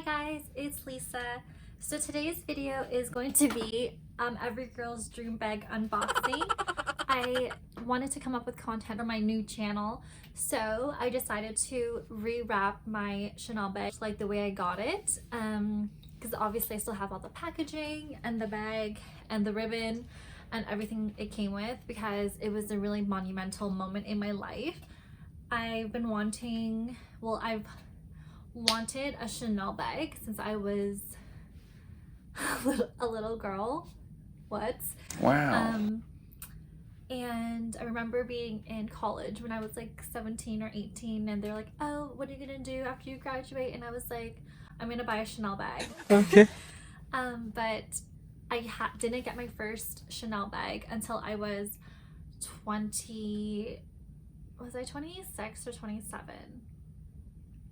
guys, it's Lisa. So today's video is going to be every girl's dream bag unboxing. I wanted to come up with content for my new channel, so I decided to rewrap my Chanel bag like the way I got it, because obviously I still have all the packaging and the bag and the ribbon and everything it came with, because it was a really monumental moment in my life. I've wanted a Chanel bag since I was a little girl. Wow. And I remember being in college when I was like 17 or 18, and they're like, oh, what are you gonna do after you graduate? And I was like, I'm gonna buy a Chanel bag. Okay. But I didn't get my first Chanel bag until I was 26 or 27?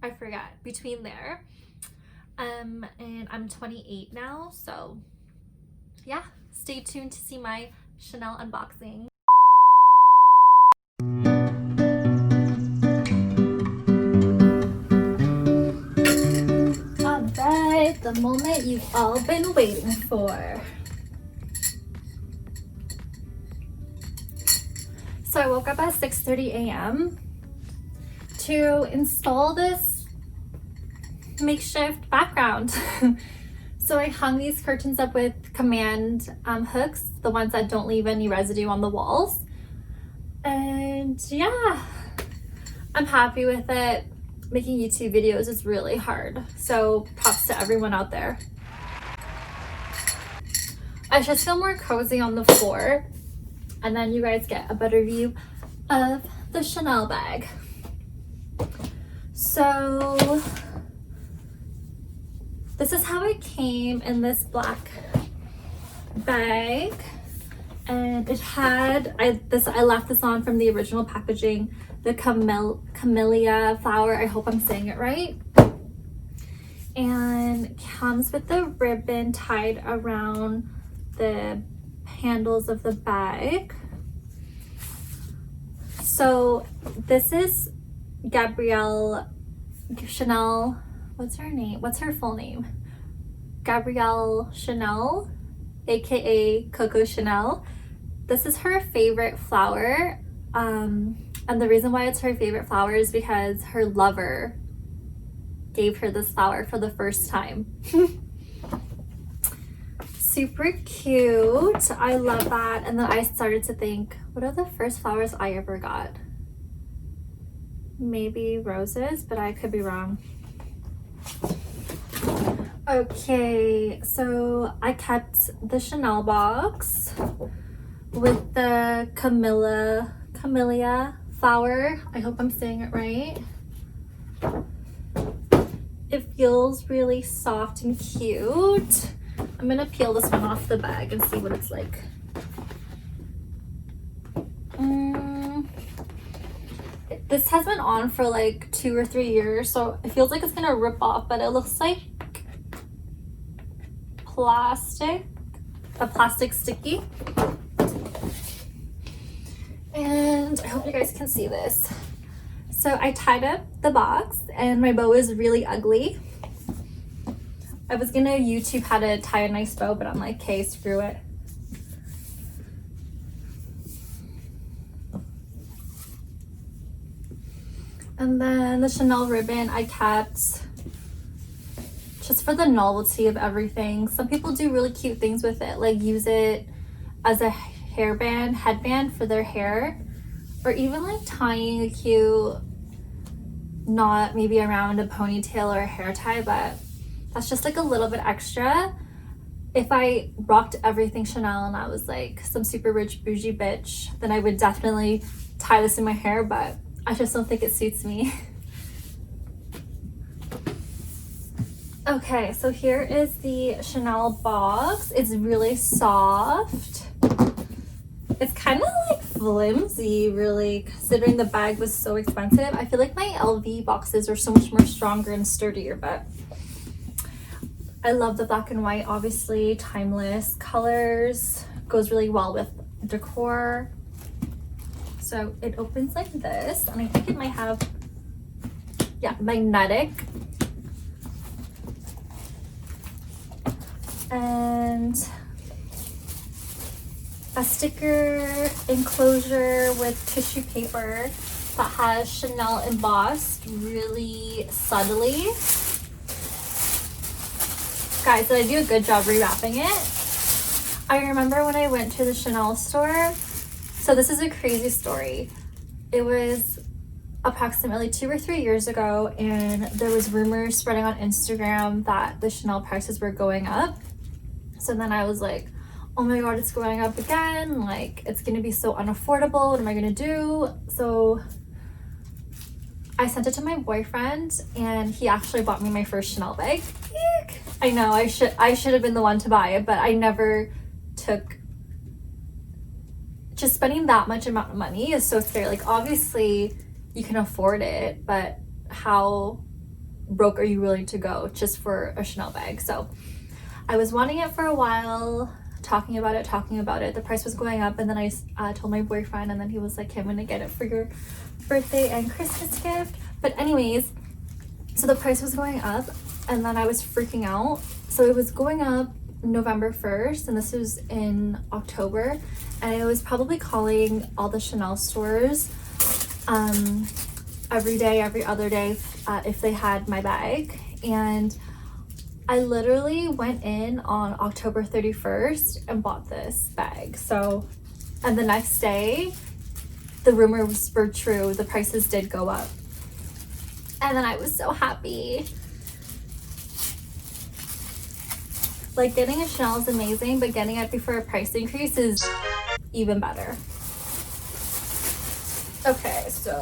I forget, between there. And I'm 28 now, so yeah, stay tuned to see my Chanel unboxing. Alright, the moment you've all been waiting for. So I woke up at 6:30 a.m. to install this makeshift background. So I hung these curtains up with command hooks, the ones that don't leave any residue on the walls. And yeah, I'm happy with it. Making YouTube videos is really hard, so props to everyone out there. I just feel more cozy on the floor, and then you guys get a better view of the Chanel bag. So this is how it came in this black bag, and it had I left this on from the original packaging, the camellia flower, I hope I'm saying it right, and comes with the ribbon tied around the handles of the bag. So this is Chanel, what's her full name? Gabrielle Chanel, aka Coco Chanel. This is her favorite flower, and the reason why it's her favorite flower is because her lover gave her this flower for the first time. Super cute. I love that. And then I started to think, what are the first flowers I ever got? Maybe roses, but I could be wrong. Okay, so I kept the Chanel box with the camellia flower. I hope I'm saying it right. It feels really soft and cute. I'm gonna peel this one off the bag and see what it's like. This has been on for like 2 or 3 years, so it feels like it's gonna rip off, but it looks like a plastic sticky. And I hope you guys can see this. So I tied up the box, and my bow is really ugly. I was gonna YouTube how to tie a nice bow, but I'm like, okay, screw it. And then the Chanel ribbon I kept just for the novelty of everything. Some people do really cute things with it, like use it as a headband for their hair, or even like tying a cute knot maybe around a ponytail or a hair tie, but that's just like a little bit extra. If I rocked everything Chanel and I was like some super rich bougie bitch, then I would definitely tie this in my hair, but I just don't think it suits me. Okay, so here is the Chanel box. It's really soft. It's kind of like flimsy, really, considering the bag was so expensive. I feel like my LV boxes are so much more stronger and sturdier, but I love the black and white, obviously, timeless colors. Goes really well with decor. So it opens like this, and I think it might have, yeah, magnetic and a sticker enclosure with tissue paper that has Chanel embossed really subtly. Guys, did I do a good job rewrapping it? I remember when I went to the Chanel store, so this is a crazy story. It was approximately 2 or 3 years ago, and there was rumors spreading on Instagram that the Chanel prices were going up. So then I was like, oh my god, it's going up again, like it's gonna be so unaffordable, what am I gonna do? So I sent it to my boyfriend, and he actually bought me my first Chanel bag. Eek. I know I should have been the one to buy it, but I never took. Just spending that much amount of money is so scary. Like obviously you can afford it, but how broke are you willing to go just for a Chanel bag? So I was wanting it for a while, talking about it. The price was going up, and then I told my boyfriend, and then he was like, hey, I'm gonna get it for your birthday and Christmas gift. But anyways, so the price was going up, and then I was freaking out. So it was going up November 1st, and this was in October, and I was probably calling all the Chanel stores every day, every other day, if they had my bag. And I literally went in on October 31st and bought this bag. So, and the next day, the rumors were true. The prices did go up. And then I was so happy. Like getting a Chanel is amazing, but getting it before a price increase is even better. Okay, so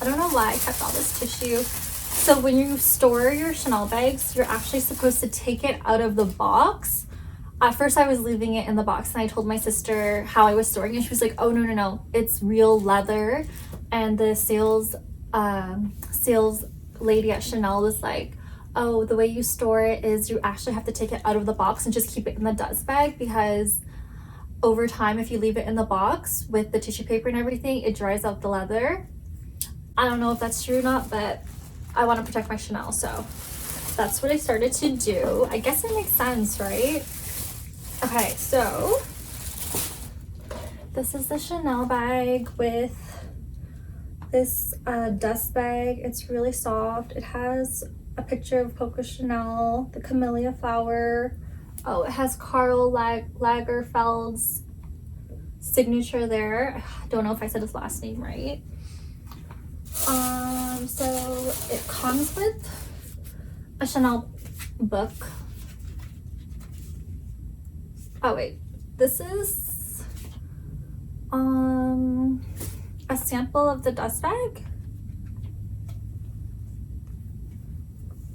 I don't know why I kept all this tissue. So when you store your Chanel bags, you're actually supposed to take it out of the box. At first I was leaving it in the box, and I told my sister how I was storing it. She was like, oh no, it's real leather. And the sales lady at Chanel was like, oh, the way you store it is you actually have to take it out of the box and just keep it in the dust bag, because over time, if you leave it in the box with the tissue paper and everything, it dries out the leather. I don't know if that's true or not, but I want to protect my Chanel, so that's what I started to do. I guess it makes sense, right? Okay, so this is the Chanel bag with this dust bag. It's really soft. It has a picture of Coco Chanel, the camellia flower. Oh, it has Karl Lagerfeld's signature there. I don't know if I said his last name right. So it comes with a Chanel book. Oh wait, this is a sample of the dust bag.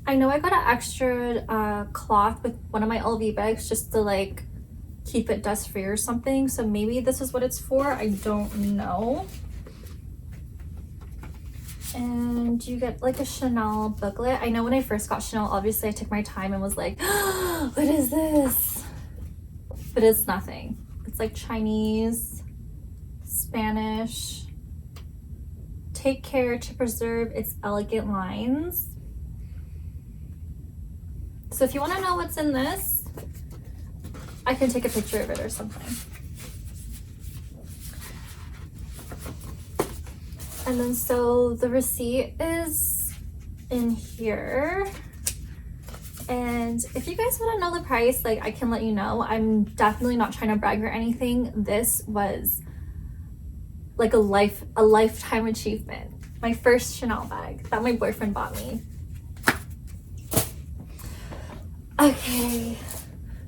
I know I got an extra cloth with one of my LV bags just to like keep it dust free or something, so maybe this is what it's for. I don't know. And you get like a Chanel booklet. I know when I first got Chanel, obviously I took my time and was like, oh, what is this? But it's nothing. It's like Chinese, Spanish. Take care to preserve its elegant lines. So if you want to know what's in this, I can take a picture of it or something. And then so the receipt is in here. And if you guys want to know the price, like I can let you know. I'm definitely not trying to brag or anything. This was like a lifetime achievement. My first Chanel bag that my boyfriend bought me. Okay,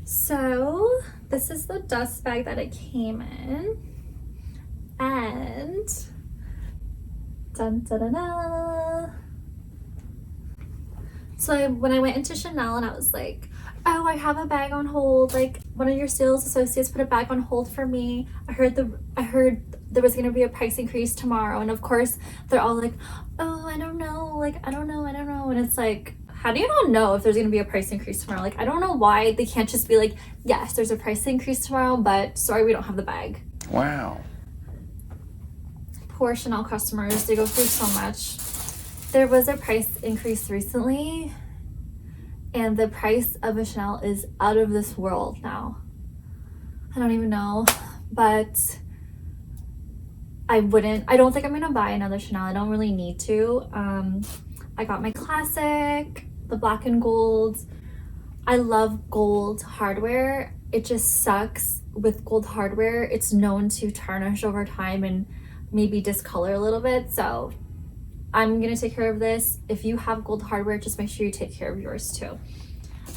so this is the dust bag that it came in, and dun, da, da, da. So when I went into Chanel and I was like, oh, I have a bag on hold, like one of your sales associates put a bag on hold for me. I heard there was gonna be a price increase tomorrow, and of course they're all like, oh, I don't know, like I don't know, and it's like, how do you not know if there's going to be a price increase tomorrow? Like, I don't know why they can't just be like, yes, there's a price increase tomorrow, but sorry, we don't have the bag. Wow. Poor Chanel customers, they go through so much. There was a price increase recently, and the price of a Chanel is out of this world now. I don't even know, but I don't think I'm gonna buy another Chanel. I don't really need to. I got my classic, the black and gold. I love gold hardware. It just sucks with gold hardware. It's known to tarnish over time and maybe discolor a little bit. So I'm gonna take care of this. If you have gold hardware, just make sure you take care of yours too.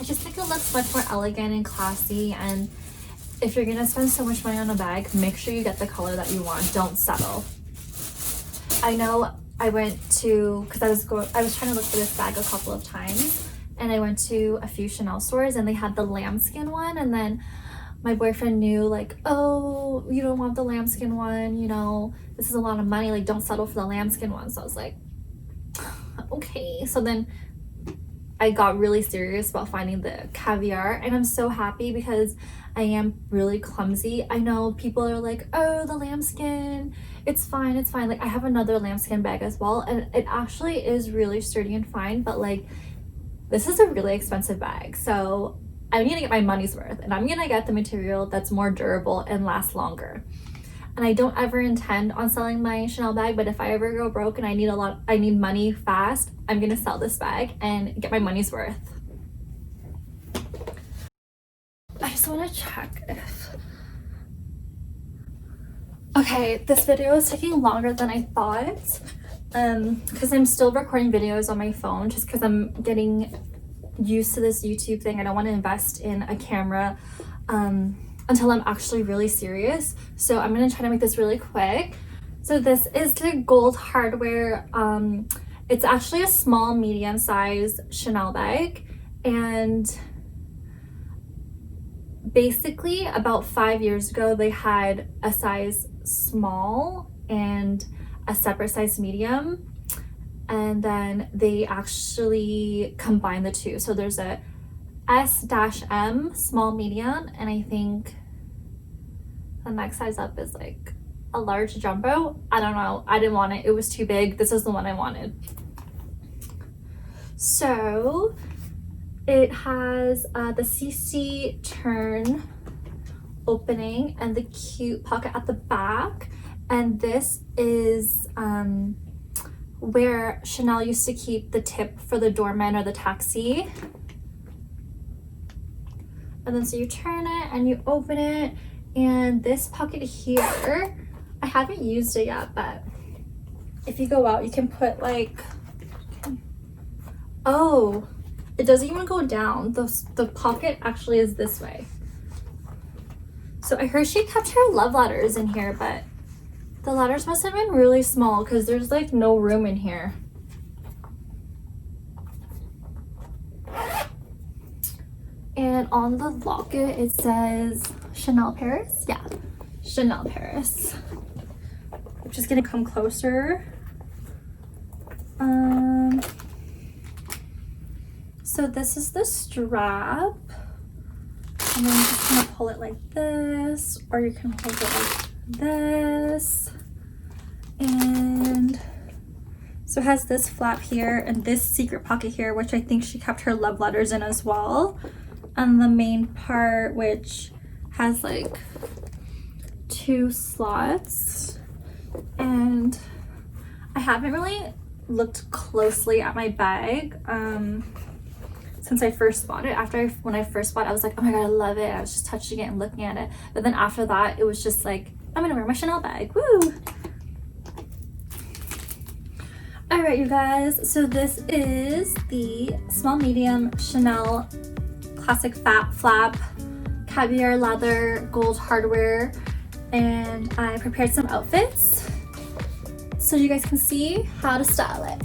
I just think it looks much more elegant and classy, and if you're gonna spend so much money on a bag, make sure you get the color that you want. Don't settle. I know I went to, because I was trying to look for this bag a couple of times, and I went to a few Chanel stores and they had the lambskin one, and then my boyfriend knew like, oh, you don't want the lambskin one, you know, this is a lot of money, like don't settle for the lambskin one. So I was like, okay. So then I got really serious about finding the caviar, and I'm so happy because I am really clumsy. I know people are like, oh, the lambskin, it's fine, it's fine. Like I have another lambskin bag as well, and it actually is really sturdy and fine, but like this is a really expensive bag. So I'm gonna get my money's worth, and I'm gonna get the material that's more durable and lasts longer. And I don't ever intend on selling my Chanel bag, but if I ever go broke and I need money fast, I'm gonna sell this bag and get my money's worth. I just want to check if... Okay, this video is taking longer than I thought because I'm still recording videos on my phone just because I'm getting used to this YouTube thing. I don't want to invest in a camera until I'm actually really serious. So I'm going to try to make this really quick. So this is the gold hardware. It's actually a small medium size Chanel bag, and basically about 5 years ago they had a size small and a separate size medium, and then they actually combined the two. So there's a S-M small medium, and I think the next size up is like a large jumbo. I don't know, I didn't want it, it was too big. This is the one I wanted. So it has the CC turn opening and the cute pocket at the back, and this is where Chanel used to keep the tip for the doorman or the taxi. And then so you turn it and you open it, and this pocket here, I haven't used it yet, but if you go out you can put like, oh, it doesn't even go down. The pocket actually is this way. So I heard she kept her love letters in here, but the letters must have been really small because there's like no room in here. And on the locket it says Chanel Paris. Yeah, Chanel Paris. I'm just gonna come closer. So this is the strap, and then you're just gonna pull it like this, or you can hold it like this. And so it has this flap here and this secret pocket here, which I think she kept her love letters in as well. And the main part, which has like 2 slots. And I haven't really looked closely at my bag since I first bought it. When I first bought it, I was like, oh my god, I love it. I was just touching it and looking at it. But then after that, it was just like, I'm gonna wear my Chanel bag. Woo! All right, you guys. So this is the small medium Chanel classic fat flap caviar leather gold hardware, and I prepared some outfits so you guys can see how to style it.